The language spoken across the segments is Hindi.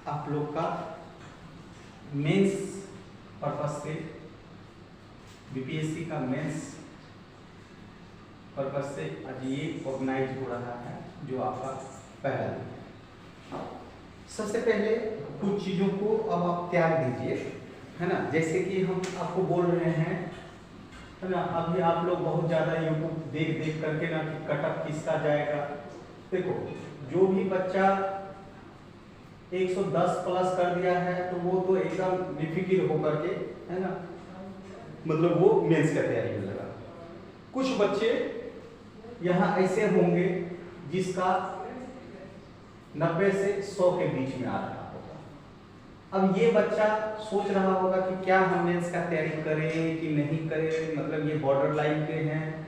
आप लोग का मेंस पर्पस से, बीपीएससी का मेंस पर्पस से आज ये ऑर्गेनाइज हो रहा है जो आपका पहला दिन है। सबसे पहले कुछ चीज़ों को अब आप त्याग दीजिए, है ना। जैसे कि हम आपको बोल रहे हैं, है ना, अभी आप लोग बहुत ज़्यादा यूट्यूब देख देख करके ना कि कटअप किसका जाएगा। देखो, जो भी बच्चा 110 प्लस कर दिया है तो वो तो एकदम बेफिक्र होकर के, है ना, मतलब वो मेंस का तैयारी में लगा। कुछ बच्चे यहाँ ऐसे होंगे जिसका 90 से 100 के बीच में आ रहा होगा। अब ये बच्चा सोच रहा होगा कि क्या हम मेंस का तैयारी करें कि नहीं करें, मतलब ये बॉर्डर लाइन पे हैं।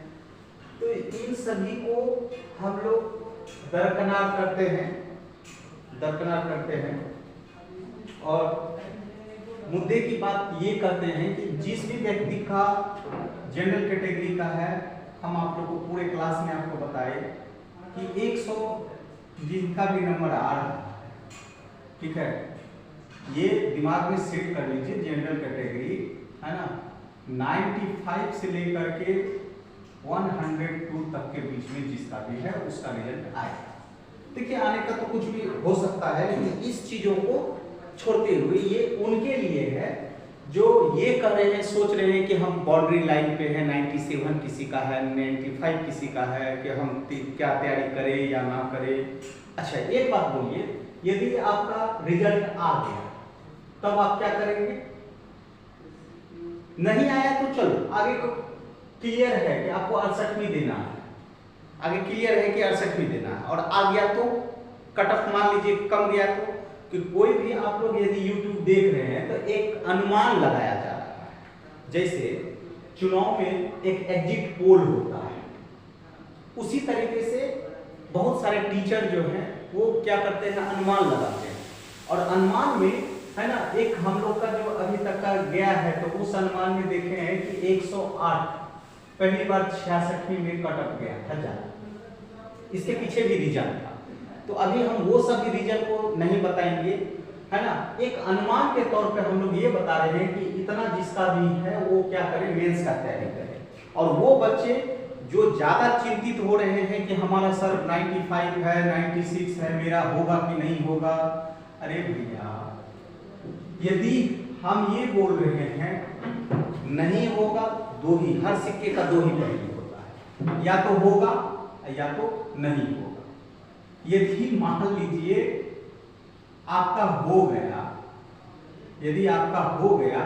तो इन सभी को हम लोग दरकिनार करते हैं और मुद्दे की बात ये करते हैं कि जिस भी व्यक्ति का जनरल कैटेगरी का है, हम आप लोग को पूरे क्लास में आपको बताए कि 100 जिनका भी नंबर आ रहा है, ठीक है, ये दिमाग में सेट कर लीजिए। जनरल कैटेगरी, है ना, 95 से लेकर के 102 तक के बीच में जिसका भी है उसका रिजल्ट आएगा। देखिए, आने का तो कुछ भी हो सकता है, लेकिन इस चीजों को छोड़ते हुए ये उनके लिए है जो ये कर रहे हैं, सोच रहे हैं कि हम बाउंड्री लाइन पे हैं, 97 किसी का है, 95 किसी का है, कि हम क्या तैयारी करें या ना करें। अच्छा, एक बात बोलिए, यदि आपका रिजल्ट आ गया तब आप क्या करेंगे? नहीं आया तो चलो आगे को क्लियर है कि आपको 68 देना है, आगे क्लियर है कि 68 देना है, और आ गया तो कटअप मान लीजिए कम गया तो, कि कोई भी आप लोग यदि YouTube देख रहे हैं तो एक अनुमान लगाया जा रहा है। जैसे चुनाव में एक एग्जिट पोल होता है, उसी तरीके से बहुत सारे टीचर जो हैं वो क्या करते हैं, अनुमान लगाते हैं। और अनुमान में, है ना, एक हम लोग का जो अभी तक का गया है तो उस अनुमान में देखे हैं कि 108 पहली बार 66 में कटअप गया था ज़्यादा। इसके पीछे भी रीजन था, तो अभी हम वो सभी रीजन को नहीं बताएंगे, है ना। एक अनुमान के तौर पे हम लोग ये बता रहे हैं कि इतना जिसका भी है वो क्या करे, मेंस का तैयारी करे। और वो बच्चे जो ज्यादा चिंतित हो रहे हैं कि हमारा सर 95 है, 96 है, मेरा होगा कि नहीं होगा। अरे भैया, यदि हम ये बोल रहे हैं नहीं होगा, दो ही, हर सिक्के का दो ही पहलू होता है, या तो होगा या तो नहीं होगा। यदि मान लीजिए आपका हो गया, यदि आपका हो गया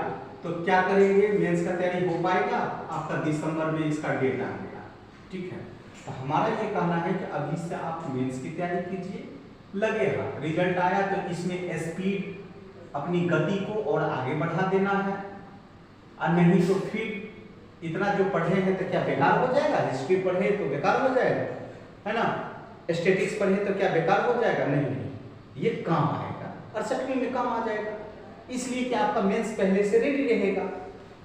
तो क्या करेंगे, मेंस का तैयारी हो पाएगा? आपका दिसंबर में इसका डेट आ गया, ठीक है। तो हमारा ये कहना है कि अभी से आप मेंस की तैयारी कीजिए, लगेगा रिजल्ट आया तो इसमें स्पीड, अपनी गति को और आगे बढ़ा देना है, और नहीं तो फिर इतना जो पढ़े हैं तो क्या बेकार हो जाएगा? हिस्ट्री पढ़े तो बेकार हो जाएगा, है ना, स्टैटिक्स पढ़े तो क्या बेकार हो जाएगा? नहीं, ये काम आएगा, 68 में काम आ जाएगा, इसलिए कि आपका मेंस पहले से रेडी रहेगा।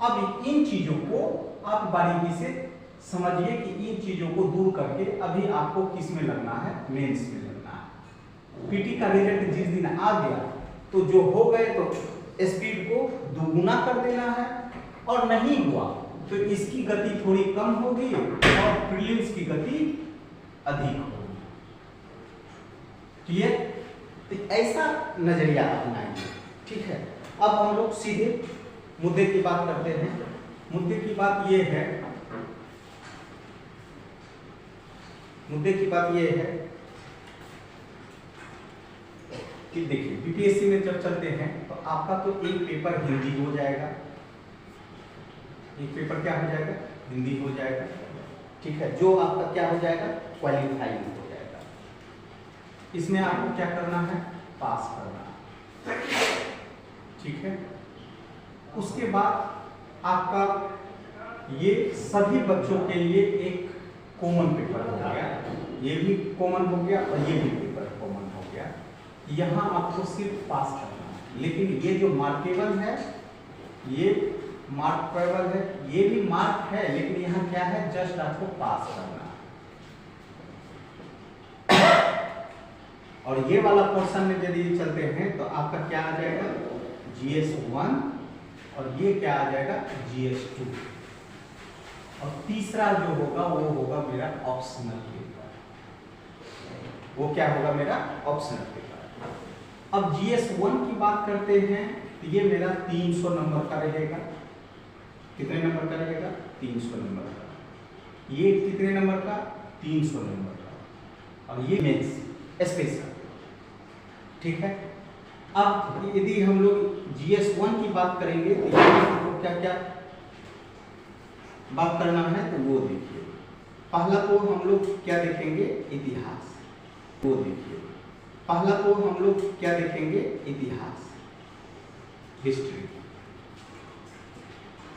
अब इन चीजों को आप बारीकी से समझिए कि इन चीजों को दूर करके अभी आपको किस में लगना है, मेंस में लगना है। पीटी का रिजल्ट जिस दिन आ गया तो जो हो गए तो स्पीड को दोगुना कर देना है, और नहीं हुआ तो इसकी गति थोड़ी कम होगी और प्रीलिम्स की गति अधिक होगी। क्लियर? तो ऐसा नजरिया अपनाएंगे, ठीक है। अब हम लोग सीधे मुद्दे की बात करते हैं। मुद्दे की बात ये है, मुद्दे की बात ये है कि देखिए, बीपीएससी में जब चलते हैं तो आपका तो एक पेपर हिंदी हो जाएगा, एक पेपर क्या हो जाएगा, हिंदी हो जाएगा, ठीक है, जो आपका क्या हो जाएगा, क्वालिफाइंग हो जाएगा। इसमें आपको क्या करना है, पास करना है, ठीक है। उसके बाद आपका ये सभी बच्चों के लिए एक कॉमन पेपर हो गया, ये भी कॉमन हो गया और ये भी पेपर कॉमन हो गया। यहाँ आपको सिर्फ पास करना है, लेकिन ये जो मार्केबल है, ये मार्केबल है, ये भी मार्क है, लेकिन यहाँ क्या है, जस्ट आपको पास करना है। और ये वाला पोर्शन में यदि चलते हैं तो आपका क्या आ जाएगा GS1 और ये क्या आ जाएगा GS2। और तीसरा जो होगा वो होगा मेरा ऑप्शनल पेपर। वो क्या होगा मेरा ऑप्शनल पेपर। अब GS1 की बात करते हैं तो ये मेरा 300 नंबर का रहेगा। कितने नंबर का रहेगा 300 नंबर का। ये कितने नंबर का 300 नंबर का। और ये मेंस स्पेशल, ठीक है। अब यदि हम लोग GS1 की बात करेंगे तो आपको क्या क्या बात करना है तो वो देखिए। पहला तो हम लोग क्या देखेंगे इतिहास, वो देखिए। पहला तो हम लोग क्या देखेंगे इतिहास, हिस्ट्री,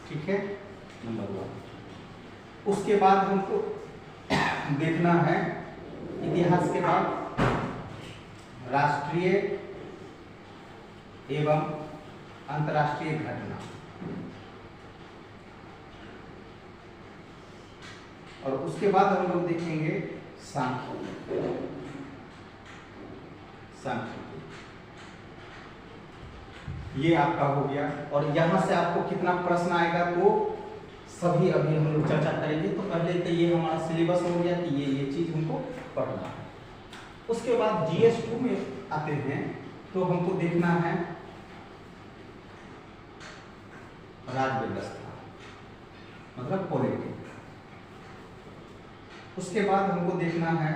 ठीक है, नंबर 1। उसके बाद हमको देखना है इतिहास के बाद राष्ट्रीय एवं अंतर्राष्ट्रीय घटना, और उसके बाद हम लोग देखेंगे सांख्यिकी। ये आपका हो गया। और यहाँ से आपको कितना प्रश्न आएगा तो सभी अभी हम लोग चर्चा करेंगे। तो पहले तो ये हमारा सिलेबस हो गया कि ये चीज हमको पढ़ना है। उसके बाद GS2 में आते हैं तो हमको देखना है राज्य व्यवस्था, मतलब पॉलिटिक्स। उसके बाद हमको देखना है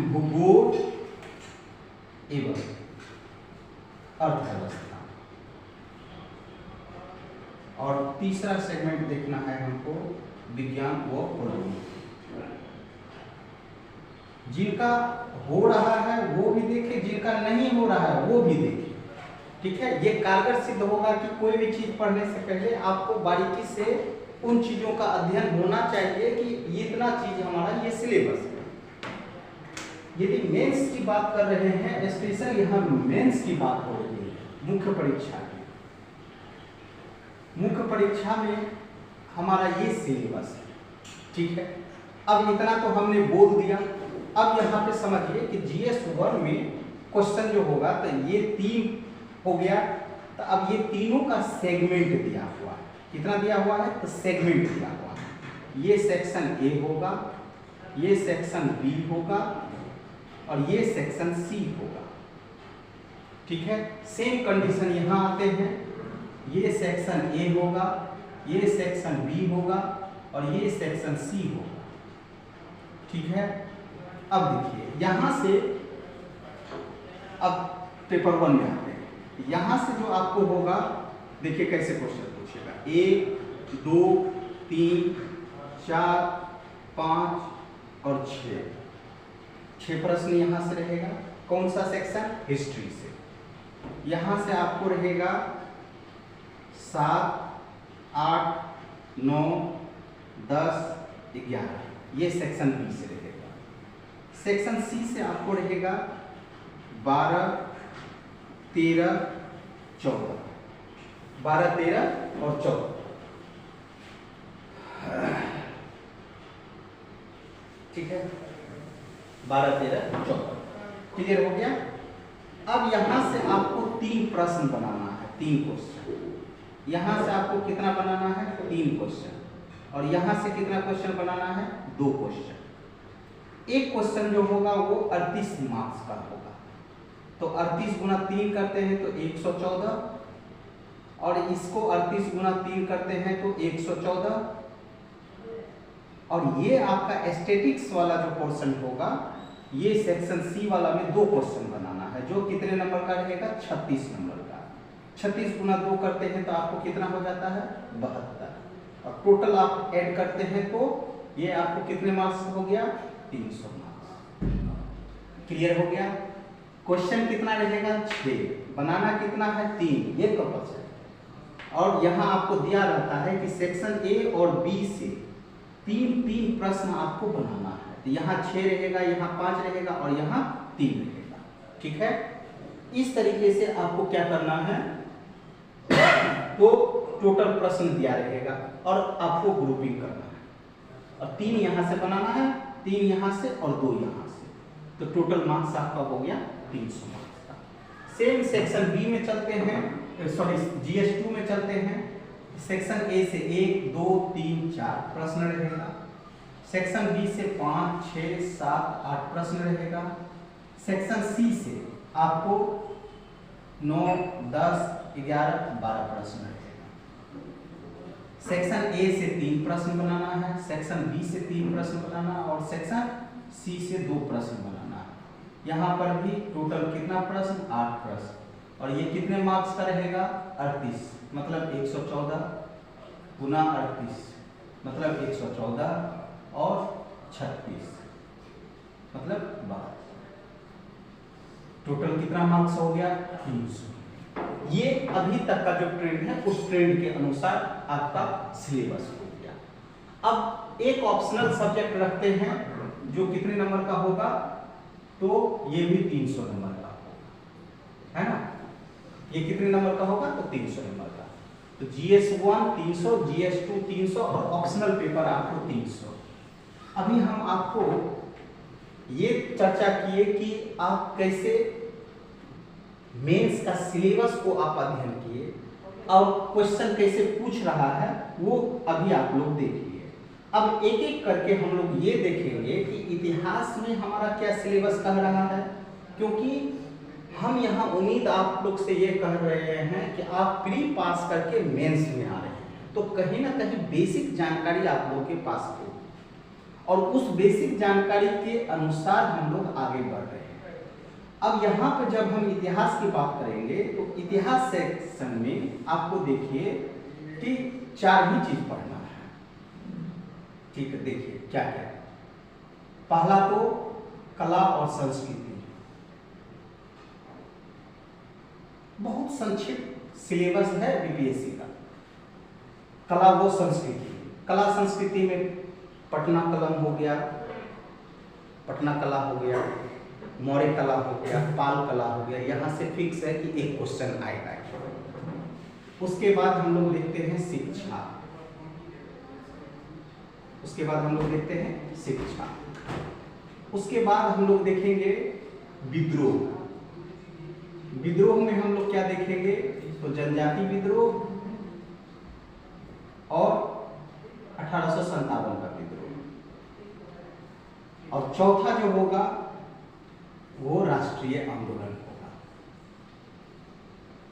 भूगोल एवं अर्थव्यवस्था, और तीसरा सेगमेंट देखना है हमको विज्ञान व प्रौद्योगिकी। जिनका हो रहा है वो भी देखे, जिनका नहीं हो रहा है वो भी देखे, ठीक है। ये कारगर सिद्ध होगा कि कोई भी चीज पढ़ने से पहले आपको बारीकी से उन चीजों का अध्ययन होना चाहिए कि इतना चीज हमारा ये सिलेबस है। यदि मेंस की बात कर रहे हैं, स्पेशल यहाँ मेंस की बात हो रही है, मुख्य परीक्षा की। मुख्य परीक्षा में हमारा ये सिलेबस है, ठीक है। अब इतना तो हमने बोल दिया। अब यहाँ पे समझिए कि GS1 में क्वेश्चन जो होगा तो ये 3 हो गया। तो अब ये तीनों का सेगमेंट दिया हुआ है। कितना दिया हुआ है तो सेगमेंट दिया हुआ है। ये सेक्शन A होगा, ये सेक्शन B होगा और ये सेक्शन C होगा, ठीक है। सेम कंडीशन यहाँ आते हैं, ये सेक्शन A होगा, ये सेक्शन B होगा और ये सेक्शन C होगा, ठीक है। अब देखिए यहाँ से अब पेपर 1 में आते हैं। यहाँ से जो आपको होगा, देखिए कैसे क्वेश्चन पूछेगा। 1 2 3 4 5 और 6 प्रश्न यहाँ से रहेगा। कौन सा सेक्शन हिस्ट्री से। यहाँ से आपको रहेगा 7 8 9 10 11, ये सेक्शन बी से रहेगा। सेक्शन सी से आपको रहेगा 12 13 14, 12 13 और 14, ठीक है। 12 13 14 क्लियर हो गया। अब यहां से आपको 3 प्रश्न बनाना है, 3 क्वेश्चन। यहां से आपको कितना बनाना है 3 क्वेश्चन, और यहां से कितना क्वेश्चन बनाना है 2 क्वेश्चन। एक क्वेश्चन जो होगा वो 38 मार्क्स का होगा। तो 38 गुना 3 करते हैं तो 114, और इसको 38 गुना 3 करते हैं तो 114, और ये आपका स्टैटिक्स वाला जो पोर्शन होगा, ये सेक्शन सी वाला में 2 क्वेश्चन बनाना है, जो कितने नंबर का रहेगा 36 नंबर का। 36 गुना 2 करते हैं तो आपको कितना हो जाता है 72, और टोटल आप ऐड करते हैं तो ये आपको कितने मार्क्स हो गया 300 मार्क्स। क्लियर हो गया। क्वेश्चन कितना रहेगा 6, बनाना कितना है 3, ये कपस है। और यहाँ आपको दिया रहता है कि सेक्शन ए और बी से 3 प्रश्न आपको बनाना है। तो यहाँ 6 रहेगा, यहाँ 5 रहेगा और यहाँ 3 रहेगा, ठीक है। इस तरीके से आपको क्या करना है, तो टोटल प्रश्न दिया रहेगा और आपको ग्रुपिंग करना है, और 3 यहाँ से बनाना है, 3 यहाँ से और 2 यहाँ से। तो टोटल मार्क्स आपका हो गया 300 मार्क्स का। सेम सेक्शन बी में चलते हैं, सॉरी GS2 में चलते हैं। सेक्शन ए से 1 2 3 4 प्रश्न रहेगा। सेक्शन बी से 5 6 7 8 प्रश्न रहेगा। सेक्शन सी से आपको 9 10 11 12 प्रश्न रहेगा। सेक्शन ए से 3 प्रश्न बनाना है, सेक्शन बी से 3 प्रश्न बनाना और सेक्शन सी से 2 प्रश्न बनाना है। यहाँ पर भी टोटल कितना प्रश्न? 8 प्रश्न। और ये कितने मार्क्स का रहेगा? 38, मतलब 114 गुना 38 मतलब 114 और 36 मतलब 12। टोटल कितना मार्क्स हो गया? 300। ये अभी तक का जो ट्रेंड है उस ट्रेंड के अनुसार आपका सिलेबस हो गया। अब एक ऑप्शनल सब्जेक्ट रखते हैं जो कितने नंबर का होगा? तो ये भी 300 नंबर का होगा, है ना? ये कितने नंबर का होगा? तो 300 नंबर का। तो GS1 300, GS2 300 और ऑप्शनल पेपर आपको 300। अभी हम आपको ये चर्चा किए कि आप कैसे मेंस का सिलेबस को आप अध्ययन किए और क्वेश्चन कैसे पूछ रहा है वो अभी आप लोग देखिए। अब एक एक करके हम लोग ये देखेंगे कि इतिहास में हमारा क्या सिलेबस कह रहा है, क्योंकि हम यहाँ उम्मीद आप लोग से ये कह रहे हैं कि आप प्री पास करके मेंस में आ रहे हैं, तो कहीं ना कहीं बेसिक जानकारी आप लोगों के पास हो और उस बेसिक जानकारी के अनुसार हम लोग आगे बढ़ रहे हैं। अब यहाँ पे जब हम इतिहास की बात करेंगे तो इतिहास सेक्शन में आपको देखिए कि 4 ही चीज पढ़ना है, ठीक है? देखिए क्या क्या। पहला तो कला और संस्कृति, बहुत संक्षिप्त सिलेबस है बीपीएससी का। कला व संस्कृति, कला संस्कृति में पटना कलम हो गया, पटना कला हो गया, मौर्य कला हो गया, पाल कला हो गया। यहाँ से फिक्स है कि एक क्वेश्चन आएगा। उसके बाद हम लोग देखते हैं शिक्षा, उसके बाद हम लोग देखते हैं शिक्षा, उसके बाद हम लोग देखेंगे विद्रोह। विद्रोह में हम लोग क्या देखेंगे? तो जनजाति विद्रोह और 1857 का विद्रोह। और चौथा जो होगा वो राष्ट्रीय आंदोलन होगा,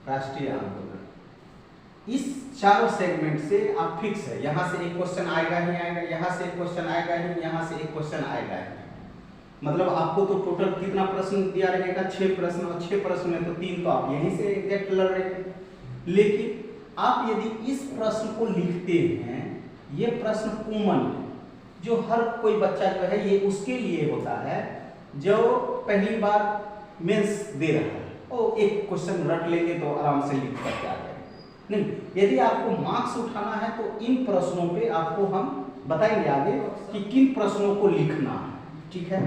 राष्ट्रीय आंदोलन। इस चारों सेगमेंट से आप फिक्स है, यहां से एक क्वेश्चन आएगा ही आएगा, यहां से एक क्वेश्चन आएगा ही, यहां से एक क्वेश्चन आएगा ही। मतलब आपको तो टोटल कितना प्रश्न दिया रहेगा? 6 प्रश्न, और 6 प्रश्न में तो 3 तो आप यहीं से एग्जैक्ट लड़ रहे हैं। लेकिन आप यदि इस प्रश्न को लिखते हैं, ये प्रश्न कॉमन है जो हर कोई बच्चा जो है ये उसके लिए होता है जो पहली बार मेंस दे रहा है, और एक क्वेश्चन रट लेंगे तो आराम से लिख कर आ जाएगा। नहीं, यदि आपको मार्क्स उठाना है तो इन प्रश्नों पे आपको हम बताएंगे आगे कि किन प्रश्नों को लिखना है, ठीक है?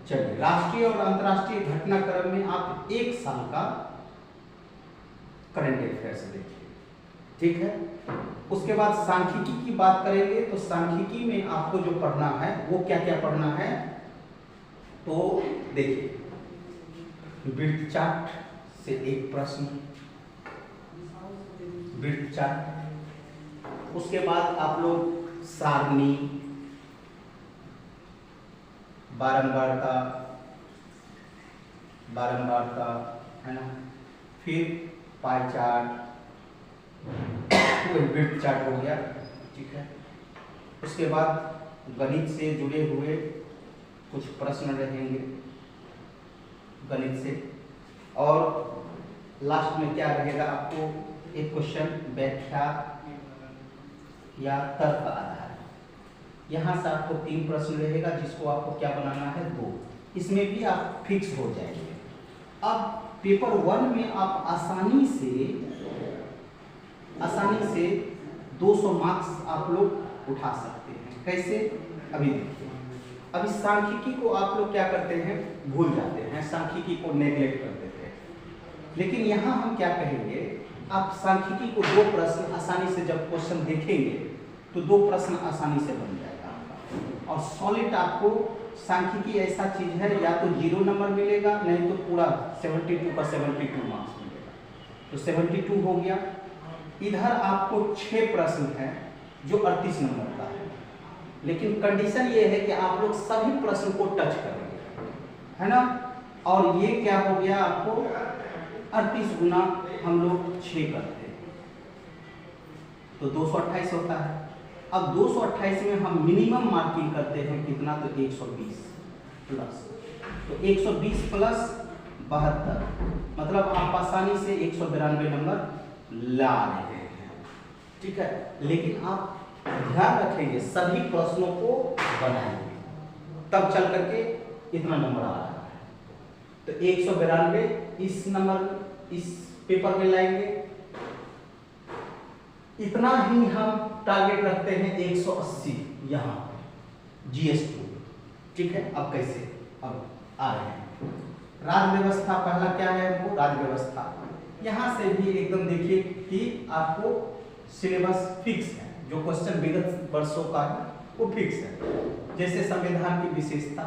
चलिए, राष्ट्रीय और अंतर्राष्ट्रीय घटनाक्रम में आप 1 साल का करंट अफेयर्स देखिए, ठीक है? उसके बाद सांख्यिकी की बात करेंगे तो सांख्यिकी में आपको जो पढ़ना है वो क्या क्या पढ़ना है? तो देखिए, वृत्त चार्ट से 1 प्रश्न, वृत्त चार्ट। उसके बाद आप लोग सारणी, बारंबारता, बारंबारता, है ना? फिर पाई चार्ट, वृत्त चार्ट हो गया, ठीक है? उसके बाद गणित से जुड़े हुए कुछ प्रश्न रहेंगे गणित से, और लास्ट में क्या रहेगा? आपको एक क्वेश्चन व्याख्या या तर्क आधार। यहाँ से आपको 3 प्रश्न रहेगा जिसको आपको क्या बनाना है? 2। इसमें भी आप फिक्स हो जाएंगे। अब पेपर 1 में आप आसानी से 200 मार्क्स आप लोग उठा सकते हैं। कैसे? अभी देखिए, अभी सांख्यिकी को आप लोग क्या करते हैं? भूल जाते हैं, सांख्यिकी को नेग्लेक्ट कर देते हैं। लेकिन यहाँ हम क्या कहेंगे, आप सांख्यिकी को 2 प्रश्न आसानी से जब क्वेश्चन देखेंगे तो 2 प्रश्न आसानी से बन जाएगा आपका, और सॉलिड आपको सांख्यिकी ऐसा चीज है, या तो 0 नंबर मिलेगा, नहीं तो पूरा 72 का 72 मार्क्स मिलेगा। तो 72 हो गया। इधर आपको 6 प्रश्न है जो 38 नंबर का है, लेकिन कंडीशन ये है कि आप लोग सभी प्रश्न को टच करेंगे, है ना। और ये क्या हो गया आपको 38 गुना हम लोग 6 करते हैं तो 228 होता है। अब 228 में हम मिनिमम मार्किंग करते हैं कितना, तो 120 प्लस, तो 120 प्लस 72, मतलब आप आसानी से 192 नंबर ला रहे हैं, ठीक है। लेकिन आप ध्यान रखेंगे सभी प्रश्नों को बनाएंगे, तब चल करके इतना नंबर आ रहा है। तो 192 इस नंबर इस पेपर में लाएंगे, इतना ही हम टारगेट रखते हैं 180 यहाँ GS2, ठीक है। अब कैसे, अब आ रहे हैं राज्य व्यवस्था। पहला क्या है हमको, राज्य व्यवस्था। यहाँ से भी एकदम देखिए कि आपको सिलेबस फिक्स है, जो क्वेश्चन विगत वर्षों का है वो फिक्स है। जैसे संविधान की विशेषता,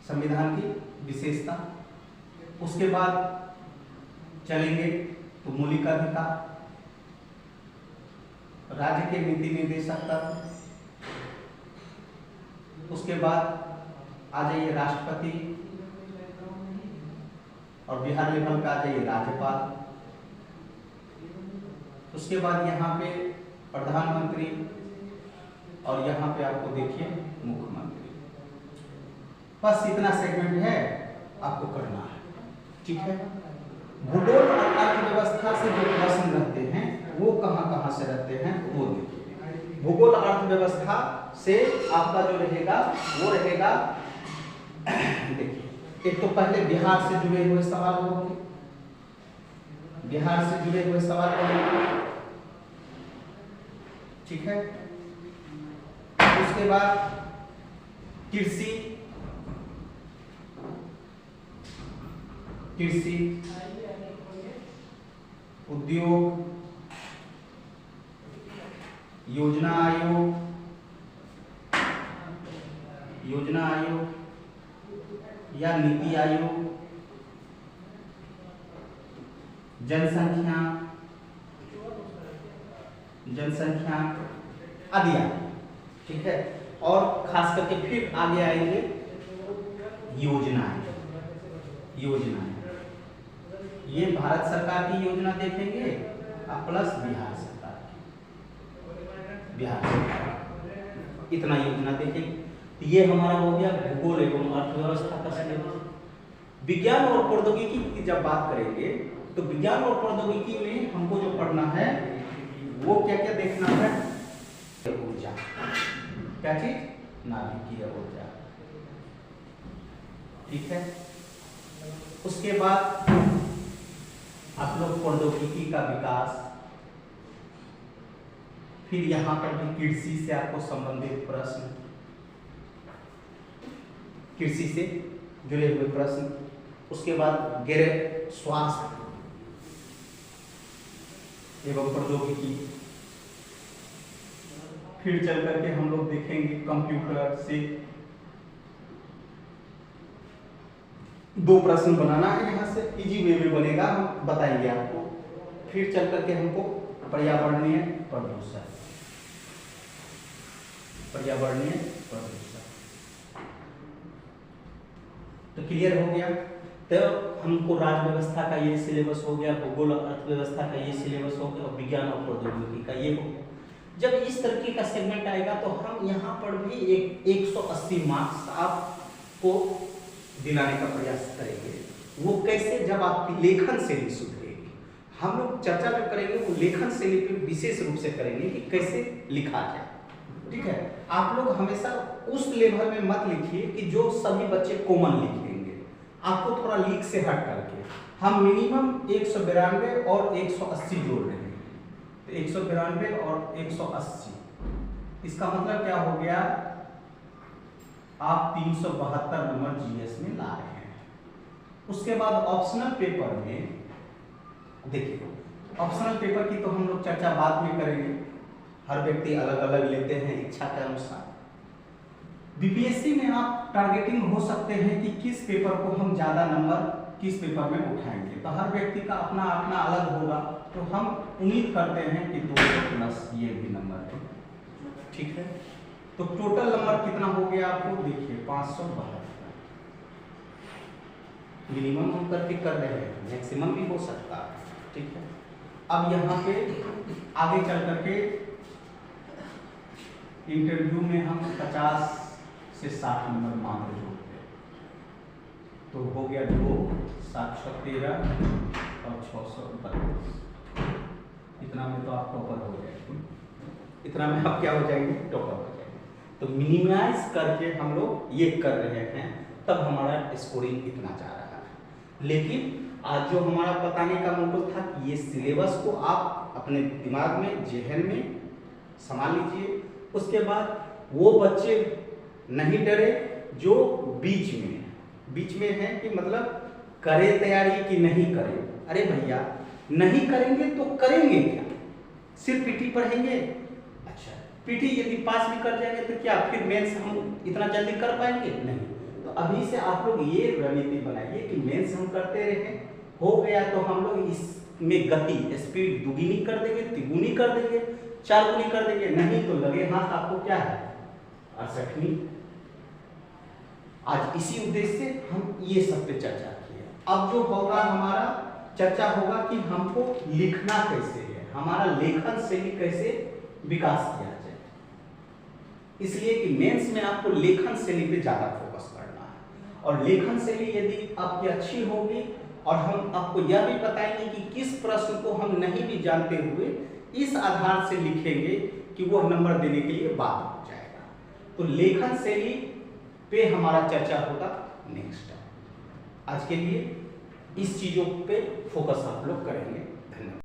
संविधान की विशेषता, उसके बाद चलेंगे तो मौलिक अधिकार, राज्य के नीति निर्देशक तत्व, उसके बाद आ जाइए राष्ट्रपति, और बिहार लेवल पे आ जाइए राज्यपाल, उसके बाद यहाँ पे प्रधानमंत्री, और यहाँ पे आपको देखिए मुख्यमंत्री। बस इतना सेगमेंट है आपको करना है, ठीक है। भूगोल और अर्थव्यवस्था से जो प्रश्न रहते हैं वो कहाँ से रहते हैं वो देखिए। भूगोल और अर्थव्यवस्था से आपका जो रहेगा वो रहेगा, देखिए एक तो पहले बिहार से जुड़े हुए सवाल होंगे, बिहार से जुड़े हुए सवाल होंगे, ठीक है। उसके बाद कृषि, कृषि उद्योग, योजना आयोग, योजना आयोग या नीति आयोग, जनसंख्या, जनसंख्या आदि आदि, ठीक है। और खास करके फिर आगे आएंगे योजनाएं, योजनाएं, ये भारत सरकार की योजना देखेंगे प्लस बिहार सरकार की, बिहार सरकार, इतना योजना देखेंगे। तो ये हमारा हो गया भूगोल एवं अर्थव्यवस्था का सिलेबस। विज्ञान और प्रौद्योगिकी की जब बात करेंगे तो विज्ञान और प्रौद्योगिकी में हमको जो पढ़ना है वो क्या क्या देखना है, ऊर्जा, क्या चीज, नाभिकीय ऊर्जा, ठीक है। उसके बाद आप लोग प्रौद्योगिकी का विकास, फिर यहाँ पर भी कृषि से आपको संबंधित प्रश्न, कृषि से जुड़े हुए प्रश्न, उसके बाद गैर स्वास्थ्य एवं प्रौद्योगिकी, फिर चल करके हम लोग देखेंगे कंप्यूटर से 2 प्रश्न बनाना है, यहाँ से इजी वे में बनेगा, हम बताएंगे आपको। फिर चल करके हमको पर्यावरणीय प्रदूषण, पर्यावरणीय प्रदूषण, तो क्लियर हो गया। तो हमको राज्य व्यवस्था का ये सिलेबस हो गया, भूगोल और अर्थव्यवस्था का ये सिलेबस हो गया, और विज्ञान और प्रौद्योगिकी का ये हो गया। जब इस तरीके का सेगमेंट आएगा तो हम यहाँ पर भी 180 मार्क्स आपको दिलाने का प्रयास करेंगे। वो कैसे, जब आपकी लेखन शैली सुधरेगी। हम लोग चर्चा जो करेंगे वो लेखन शैली पे विशेष रूप से करेंगे कि कैसे लिखा जाए, ठीक है। आप लोग हमेशा उस लेवल में मत लिखिए कि जो सभी बच्चे कॉमन लिखेंगे, आपको थोड़ा लीक से हट करके हम मिनिमम 192 और 180 जोड़ रहे हैं। तो 192 और 180, इसका मतलब क्या हो गया, आप 372 नंबर जीएस में ला रहे हैं। उसके बाद ऑप्शनल पेपर में देखिए, ऑप्शनल पेपर की तो हम लोग चर्चा बाद में करेंगे, हर व्यक्ति अलग अलग लेते हैं इच्छा के अनुसार। बीपीएससी में आप टारगेटिंग हो सकते हैं कि किस पेपर को हम ज़्यादा नंबर किस पेपर में उठाएंगे, तो हर व्यक्ति का अपना अपना अलग होगा। तो हम उम्मीद करते हैं कि 200 प्लस ये भी नंबर है, ठीक है। तो टोटल नंबर कितना हो गया आपको देखिए 572। मिनिमम हम करके कर रहे हैं, मैक्सिमम भी हो सकता है, ठीक है। अब यहाँ पे आगे चल करके इंटरव्यू में हम 50 से 60 नंबर मात्र जोड़ते हैं, तो हो गया 2 7 6 13 और 632। इतना में तो आप टॉपर हो जाएंगे, इतना में आप क्या हो जाएंगे, टॉपर हो जाएंगे। तो मिनिमाइज करके हम लोग ये कर रहे हैं, तब हमारा स्कोरिंग इतना जा रहा है। लेकिन आज जो हमारा बताने का मोटो था कि ये सिलेबस को आप अपने दिमाग में जहन में संभाल लीजिए। उसके बाद वो बच्चे नहीं डरे जो बीच में है कि मतलब करें तैयारी कि नहीं करें। अरे भैया नहीं करेंगे तो करेंगे क्या, सिर्फ पीटी पढ़ेंगे? अच्छा, पीटी यदि पास भी कर जाएंगे तो क्या फिर मेंस हम इतना जल्दी कर पाएंगे? नहीं। तो अभी से आप लोग ये रणनीति बनाइए कि मेंस हम करते रहे, हो गया तो हम लोग इसमें गति स्पीड दुगुनी कर देंगे, तिगुनी कर देंगे, 4 गुनी कर देंगे। नहीं तो लगे हाथ आपको क्या है 68वीं। आज इसी उद्देश्य से हम ये सब पे चर्चा किए। अब जो होगा हमारा चर्चा होगा कि हमको लिखना कैसे है, हमारा लेखन शैली कैसे विकास किया जाए। इसलिए कि मेंस में आपको लेखन शैली पे ज्यादा फोकस करना है, और लेखन शैली यदि आपकी अच्छी होगी और हम आपको यह भी बताएंगे कि किस प्रश्न को हम नहीं भी जानते हुए इस आधार से लिखेंगे कि वह नंबर देने के लिए बात हो जाएगा। तो लेखन शैली पे हमारा चर्चा होगा नेक्स्ट टाइम। आज के लिए इस चीजों पे फोकस आप लोग करेंगे। धन्यवाद।